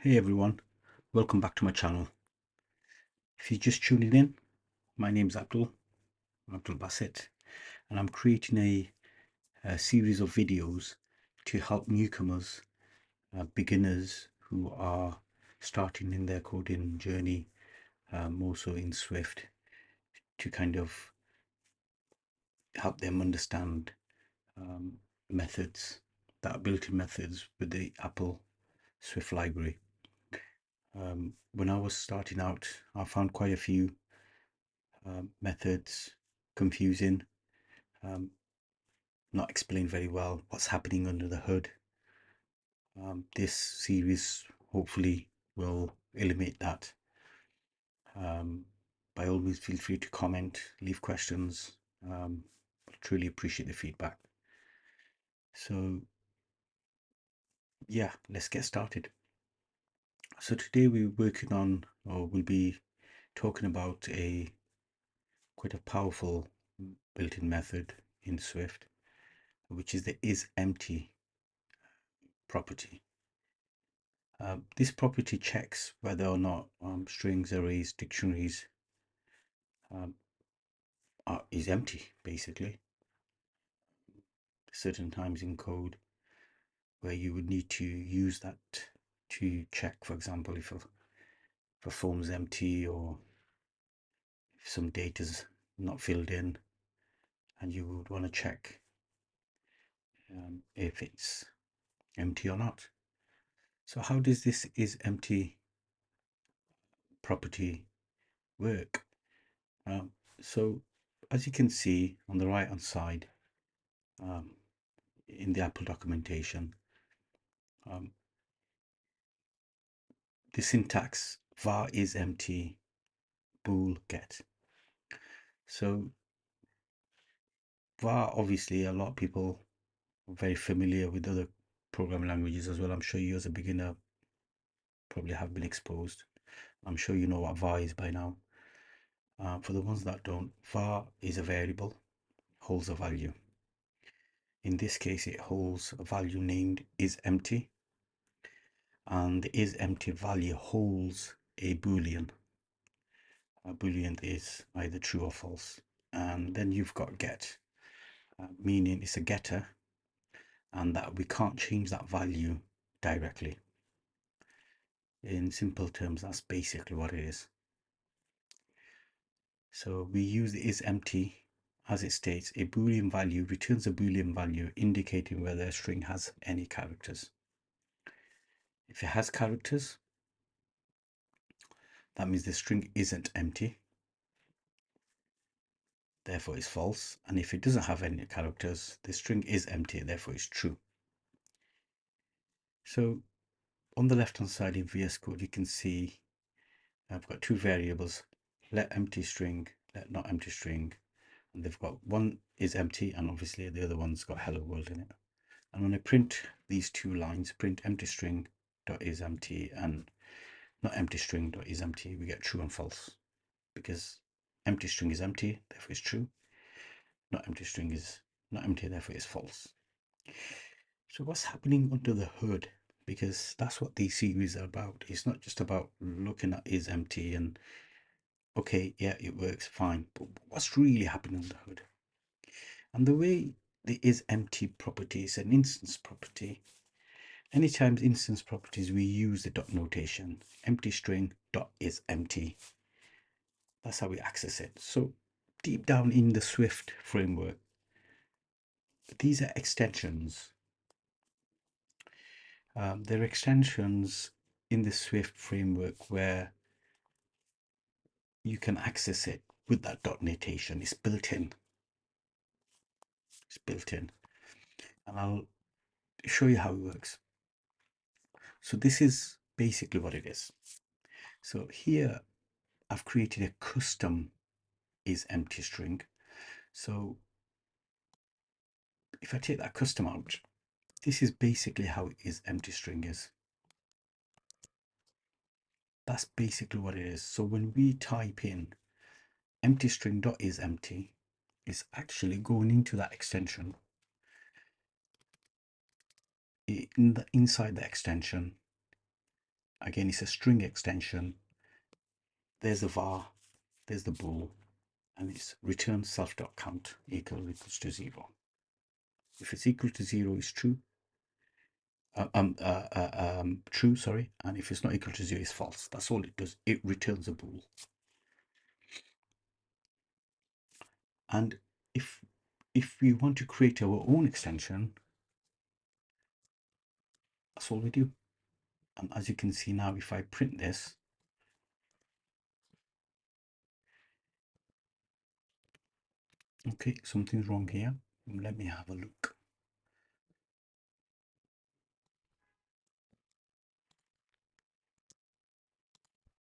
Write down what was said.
Hey everyone, welcome back to my channel. If you're just tuning in, my name's Abdul Bassett, and I'm creating a series of videos to help newcomers, beginners who are starting in their coding journey, more so in Swift, to kind of help them understand methods that are built-in methods with the Apple Swift library. When I was starting out, I found quite a few methods confusing, not explained very well what's happening under the hood. This series hopefully will eliminate that. By all means, feel free to comment, leave questions. Truly appreciate the feedback. So yeah, let's get started. So today we're working on, or we'll be talking about quite a powerful built-in method in Swift, which is the isEmpty property. This property checks whether or not strings, arrays, dictionaries is empty, basically. Certain times in code where you would need to use that to check, for example, if a form's empty or if some data's not filled in, and you would want to check if it's empty or not. So how does this isEmpty property work? So as you can see on the right hand side, in the Apple documentation, the syntax var isEmpty bool get. So var, obviously a lot of people are very familiar with other programming languages as well. I'm sure you as a beginner probably have been exposed. I'm sure you know what var is by now. For the ones that don't, var is a variable, holds a value. In this case, it holds a value named isEmpty, and the isEmpty value holds a boolean. A boolean is either true or false. And then you've got get, meaning it's a getter, and that we can't change that value directly. In simple terms, that's basically what it is. So we use the isEmpty, as it states, a boolean value returns a boolean value indicating whether a string has any characters. If it has characters, that means the string isn't empty, therefore it's false. And if it doesn't have any characters, the string is empty, therefore it's true. So on the left hand side in VS Code, you can see I've got two variables, let empty string, let not empty string, and they've got one is empty and obviously the other one's got hello world in it. And when I print these two lines, print empty string dot is empty and not empty string dot is empty, we get true and false, because empty string is empty, therefore it's true, not empty string is not empty, therefore it's false. So what's happening under the hood? Because that's what these series are about. It's not just about looking at isEmpty and okay, yeah, it works fine, but what's really happening under the hood? And the way the isEmpty property is an instance property, anytime instance properties, we use the dot notation, empty string dot isEmpty. That's how we access it. So deep down in the Swift framework, these are extensions. They're extensions in the Swift framework where you can access it with that dot notation. It's built in. It's built in. And I'll show you how it works. So this is basically what it is. So here I've created a custom isEmpty string. So if I take that custom out, this is basically how isEmpty string is. That's basically what it is. So when we type in empty string dot isEmpty, it's actually going into that extension. Inside the extension, Again, it's a string extension. There's the var, there's the bool, and it's return self.count equals to 0. If it's equal to 0, it's true. True, sorry, and if it's not equal to 0, it's false. That's all it does. It returns a bool. And if we want to create our own extension, that's all we do. And as you can see now, if I print this, okay, something's wrong here. Let me have a look.